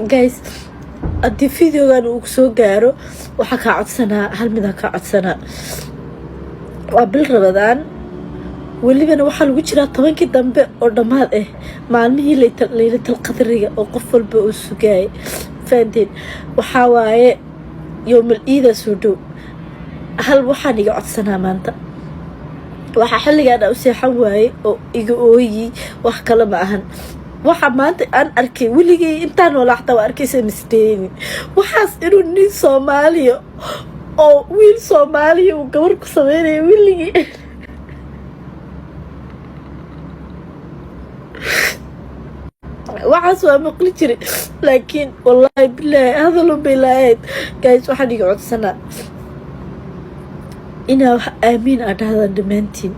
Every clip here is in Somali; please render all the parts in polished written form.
guys haddii videogan uu soo gaaro waxaa kaa codsanaa hal mida kaa codsanaa waa bil Ramadaan welibana waxaa lagu jiraa 10kii dambe oo dhamaad maalmihii laylatul qadriga oo qof walba uu sugay faanteen waxaa waaye yawmal iida soo dhow hal waxaan iga codsanaa maanta waxa xilligan u seexan waaye oo iga ooyi wax kale ma ahan waxa maanta aan arkay weligay intaan walaxta waa arkaysa misteeni waxaas inuu nin Soomaaliya oo wiil Soomaaliya uu gabar ku sameeyay weligay waxaas waa maqli jiray laakiin wallahi billahi hadallo billahi guys waxaan iga codsanaa inaa wax aamin adhaada dhamaantiin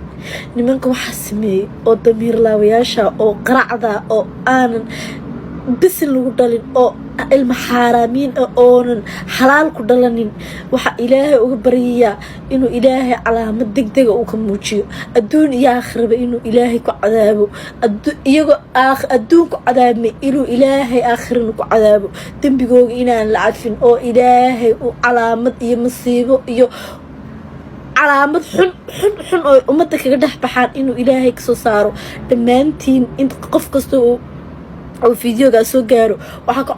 nimanka waxa sameeyay oo damiir laawayaasha oo qaracda oo aanan bisin lagu dhalin oo ilma xaraamiin oonan xalaal ku dhalanin waxa ilaahay uga bariyaa inuu ilaahay calaamad degdeg uu ka muujiyo adduun iyo aakhiraba inuu ilaahay ku cadaabo iyago adduun ku cadaabmay inuu ilaahay aakhirna ku cadaabo dambigooga inaan la cadfin oo ilaahay uu calaamad iyo masiibo iyo calaamad xun oo umada kaga dhex baxaan inuu ilaahay ka soo saaro dhamaantiin in qof kasto oo videoga soo gaaro waxa ka